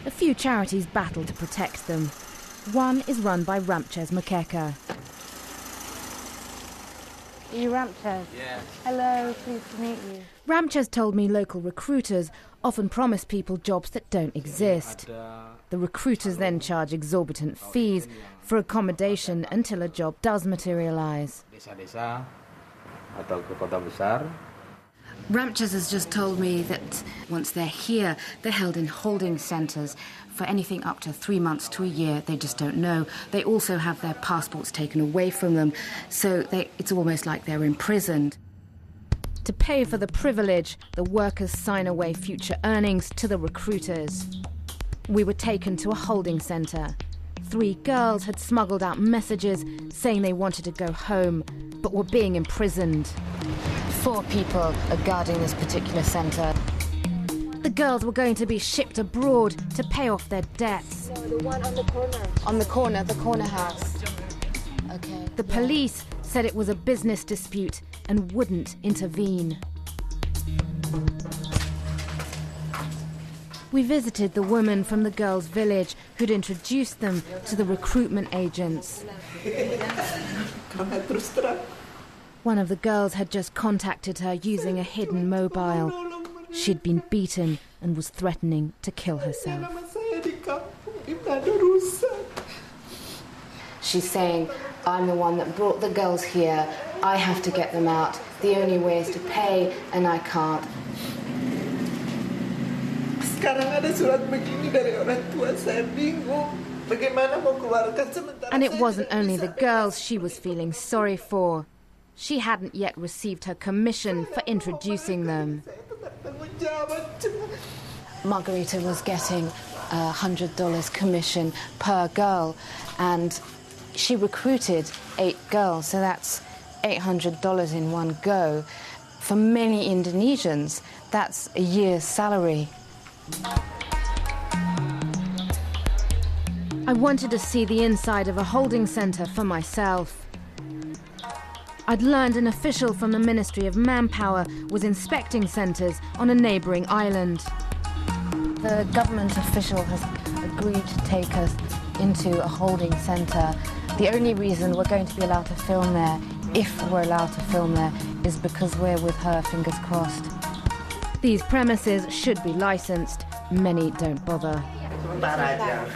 A few charities battle to protect them. One is run by Ramches Makeka. Are you Ramches? Yes. Hello, pleased to meet you. Ramches told me local recruiters often promise people jobs that don't exist. The recruiters then charge exorbitant fees for accommodation until a job does materialise. Ramches has just told me that once they're here, they're held in holding centres for anything up to 3 months to a year. They just don't know. They also have their passports taken away from them, so it's almost like they're imprisoned. To pay for the privilege, the workers sign away future earnings to the recruiters. We were taken to a holding centre. 3 girls had smuggled out messages saying they wanted to go home, but were being imprisoned. 4 people are guarding this particular centre. The girls were going to be shipped abroad to pay off their debts. So the one on the corner? On the corner house. Okay. The police said it was a business dispute and wouldn't intervene. We visited the woman from the girls' village who'd introduced them to the recruitment agents. One of the girls had just contacted her using a hidden mobile. She'd been beaten and was threatening to kill herself. She's saying, I'm the one that brought the girls here. I have to get them out. The only way is to pay, and I can't. And it wasn't only the girls she was feeling sorry for. She hadn't yet received her commission for introducing them. Margarita was getting $100 commission per girl, and she recruited 8 girls, so that's $800 in one go. For many Indonesians, that's a year's salary. I wanted to see the inside of a holding centre for myself. I'd learned an official from the Ministry of Manpower was inspecting centres on a neighbouring island. The government official has agreed to take us into a holding centre. The only reason we're going to be allowed to film there, if we're allowed to film there, is because we're with her, fingers crossed. These premises should be licensed. Many don't bother.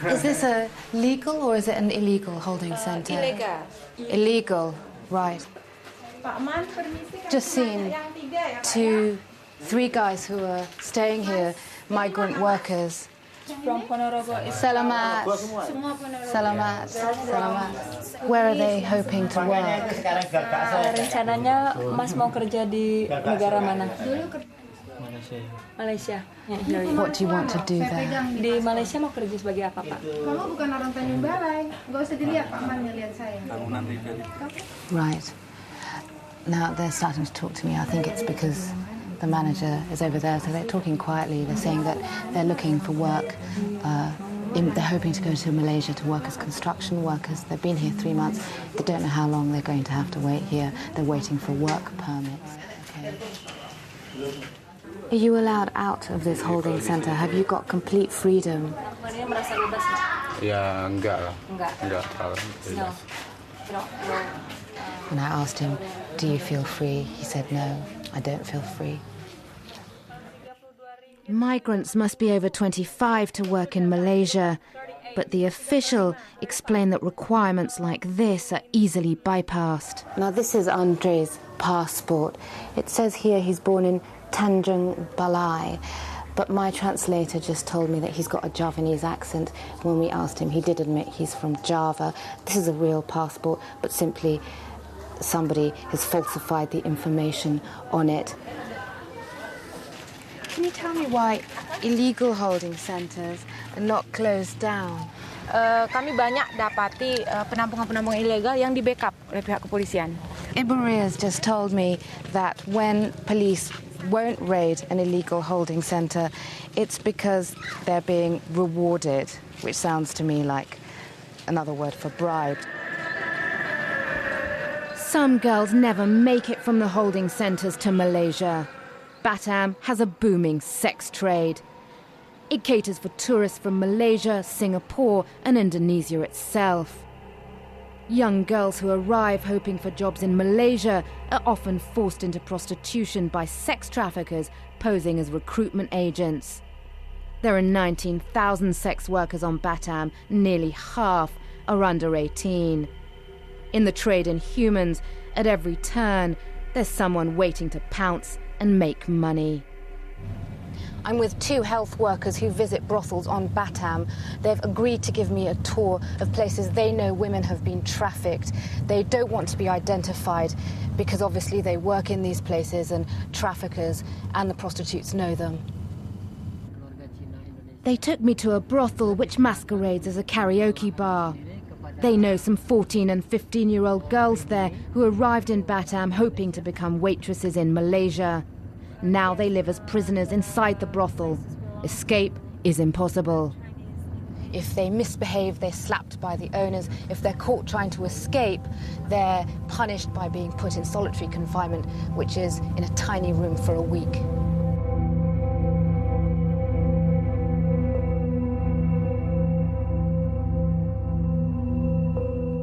Is this a legal or is it an illegal holding centre? Illegal. Illegal, right. Just seen 3 guys who are staying here, migrant workers. Selamat. Selamat. Selamat. Where are they hoping to work? Rencananya Mas mau kerja di negara mana? Malaysia. What do you want to do there? Di Malaysia mau kerja sebagai apa, Pak? Mama bukan orang Tanjung Balai. Nggak usah dilihat, Pak Man ngelihat saya. Right. Now they're starting to talk to me. I think it's because the manager is over there, so they're talking quietly. They're saying that they're looking for work. They're hoping to go to Malaysia to work as construction workers. They've been here 3 months. They don't know how long they're going to have to wait here. They're waiting for work permits. Okay. Are you allowed out of this holding centre? Have you got complete freedom? Ya, enggak lah. Enggak terlalu. When I asked him, do you feel free? He said, no, I don't feel free. Migrants must be over 25 to work in Malaysia, but the official explained that requirements like this are easily bypassed. Now this is Andre's passport. It says here he's born in Tanjung Balai, but my translator just told me that he's got a Javanese accent. When we asked him, he did admit he's from Java. This is a real passport, but simply somebody has falsified the information on it. Can you tell me why illegal holding centres are not closed down? Kami banyak dapati penampungan-penampungan ilegal yang di-backup oleh pihak kepolisian. Iberia has just told me that when police won't raid an illegal holding centre, it's because they're being rewarded, which sounds to me like another word for bribe. Some girls never make it from the holding centres to Malaysia. Batam has a booming sex trade. It caters for tourists from Malaysia, Singapore and Indonesia itself. Young girls who arrive hoping for jobs in Malaysia are often forced into prostitution by sex traffickers posing as recruitment agents. There are 19,000 sex workers on Batam, nearly half are under 18. In the trade in humans, at every turn, there's someone waiting to pounce and make money. I'm with two health workers who visit brothels on Batam. They've agreed to give me a tour of places they know women have been trafficked. They don't want to be identified because obviously they work in these places and traffickers and the prostitutes know them. They took me to a brothel which masquerades as a karaoke bar. They know some 14 and 15-year-old girls there who arrived in Batam hoping to become waitresses in Malaysia. Now they live as prisoners inside the brothel. Escape is impossible. If they misbehave, they're slapped by the owners. If they're caught trying to escape, they're punished by being put in solitary confinement, which is in a tiny room for a week.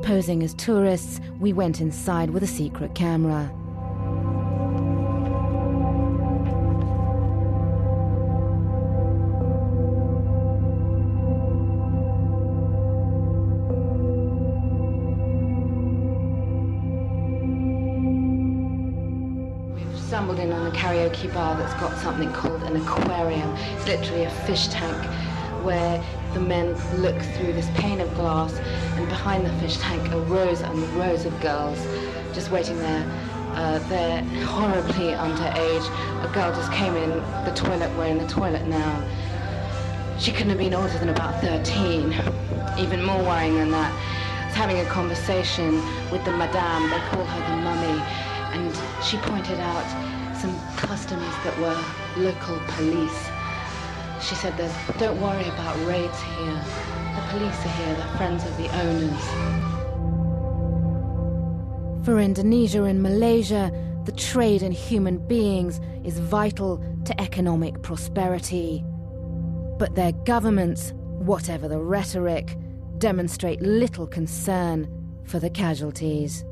Posing as tourists, we went inside with a secret camera. Stumbled in on a karaoke bar that's got something called an aquarium. It's literally a fish tank where the men look through this pane of glass, and behind the fish tank are rows and rows of girls just waiting there. They're horribly underage. A girl just came in the toilet, we're in the toilet now. She couldn't have been older than about 13. Even more worrying than that, I was having a conversation with the madame, they call her the mummy, and she pointed out some customers that were local police. She said, don't worry about raids here. The police are here, they're friends of the owners. For Indonesia and Malaysia, the trade in human beings is vital to economic prosperity. But their governments, whatever the rhetoric, demonstrate little concern for the casualties.